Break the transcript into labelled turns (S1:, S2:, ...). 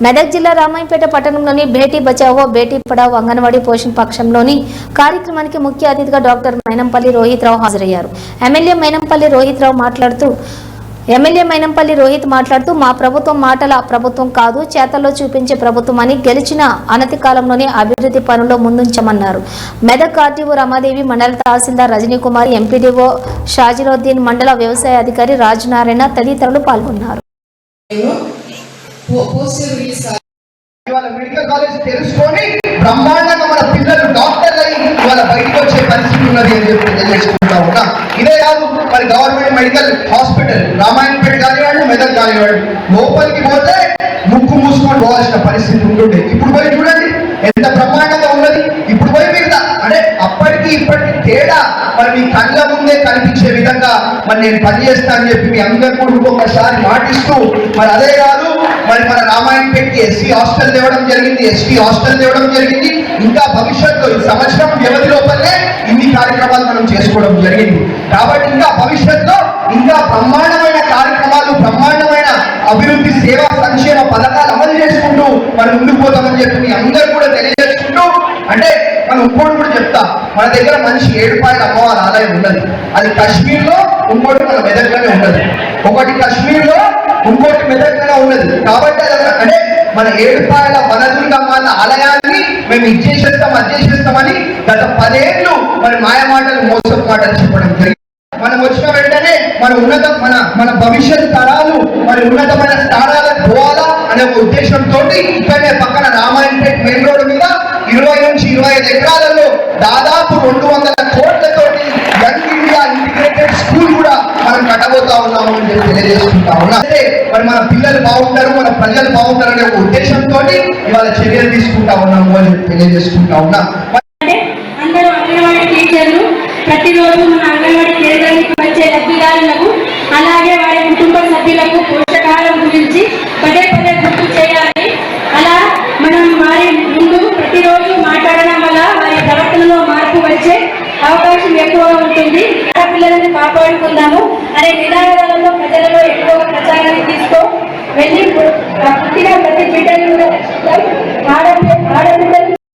S1: మెదక్ జిల్లా రామాయంపేట పట్టణంలోని బేటీ బచావో బేటీ పడావో అంగన్వాడీ పోషణ పక్షంలోని కార్యక్రమానికి ముఖ్య అతిథిగా డాక్టర్ మైనంపల్లి రోహిత్ రావు హాజరయ్యారు. ఎమ్మెల్యే మైనంపల్లి రోహిత్ మాట్లాడుతూ మా ప్రభుత్వం మాటల ప్రభుత్వం కాదు, చేతల్లో చూపించే ప్రభుత్వం అని, గెలిచిన అనతి కాలంలోనే అభివృద్ధి పనుల్లో ముందుంచమన్నారు. మెదక్ ఆర్టీఓ రమాదేవి, మండల తహసీల్దార్ రజనీకుమారి, ఎంపీడీఓ షాజిరుద్దీన్, మండల వ్యవసాయ అధికారి రాజనారాయణ తదితరులు పాల్గొన్నారు.
S2: మెడికల్ కాలేజ్ తెలుసుకొని బ్రహ్మాండంగా మన పిల్లలు డాక్టర్లు అయ్యి ఇవాళ బయటకు వచ్చే పరిస్థితి ఉన్నది అని చెప్పి తెలియజేసుకుంటా ఉన్నా. ఇదే కాదు, మరి గవర్నమెంట్ మెడికల్ హాస్పిటల్ రామాయంపేట కానివాడు, మెదక్ కానివాడు, లోపలికి పోతే ముక్కు మూసుకొని పోవాల్సిన పరిస్థితి ఉంటుండే. ఇప్పుడు పోయి చూడండి ఎంత బ్రహ్మాండంగా ఉన్నది. ఇప్పుడు పోయి మీరు అంటే అప్పటికి ఇప్పటికి తేడా మరి మీ కళ్ళ ముందే కనిపించే విధంగా మరి నేను పనిచేస్తా అని చెప్పి మీ అందరూ కూడా ఇంకొకసారి మాటిస్తూ, మరి అదే కాదు, మరి మన రామాయంపేటకి ఎస్సీ హాస్టల్ తేవడం జరిగింది, ఎస్టీ హాస్టల్ తేవడం జరిగింది. ఇంకా భవిష్యత్తులో ఈ సంవత్సరం వ్యవధి లోపలనే ఇన్ని కార్యక్రమాలు మనం చేసుకోవడం జరిగింది. కాబట్టి ఇంకా భవిష్యత్తులో ఇంకా బ్రహ్మాండమైన కార్యక్రమాలు, బ్రహ్మాండమైన అభివృద్ధి, సేవా సంక్షేమ పథకాలు అమలు చేసుకుంటూ మనం ముందుకు పోతామని చెప్పి మీ అందరూ కూడా తెలియజేసుకుంటూ, అంటే మనం ఇంకోటి కూడా చెప్తా, మన దగ్గర మంచి 7 పాయల అమ్మవారి ఆలయం ఉన్నది. అది కాశ్మీర్లో, ఇంకోటి మన మెదక్లోనే ఉన్నది. ఒకటి కాశ్మీర్లో, ఇంకోటి మెదక్లోనే ఉన్నది. కాబట్టి అంటే మన 7 పాయల వనదుర్గమ్మ ఆలయాన్ని మేము ఇచ్చేసేస్తామని గత 10 ఏళ్ళు మరి మాయమాటలు, మోసపు మాటలు చెప్పడం జరిగింది. మనం వచ్చిన వెంటనే మన భవిష్యత్ తరాలు మరి ఉన్నతమైన స్థానాలకు పోవాలా అనే ఒక ఉద్దేశంతో ఇక్కడనే పక్కన రామాయంపేట మెయిన్ రోడ్డు మీద 20 నుంచి 25 ఎకరాలలో దాదాపు 200 కోట్లతోటి యంగ్ ఇండియా ఇంటిగ్రేటెడ్ స్కూల్ కూడా మనం కట్టబోతా ఉన్నాము అని చెప్పి తెలియజేసుకుంటా ఉన్నా. అంటే మరి మన పిల్లలు బాగుంటారు, మన ప్రజలు బాగుంటారు అనే ఒక ఉద్దేశంతో ఇవాళ చర్యలు తీసుకుంటా ఉన్నాము అని చెప్పి తెలియజేసుకుంటా ఉన్నా.
S3: ప్రతిరోజు మన అంగన్వాడీ కేంద్రానికి వచ్చే లబ్ధిదారులకు అలాగే వారి కుటుంబ సభ్యులకు పోషకాహారం గురించి పదే గుర్తు చేయాలి. అలా మనం వారి ముందు ప్రతిరోజు మాట్లాడడం వల్ల వారి ప్రవర్తనలో మార్పు వచ్చే అవకాశం ఎక్కువగా ఉంటుంది. ఆడపిల్లలను కాపాడుకుందాము అనే నినాదాలతో ప్రజలలో ఎక్కువగా ప్రచారాన్ని తీసుకో వెళ్ళి పుట్టిన ప్రతి బిడ్డలు ఆడపిల్లలు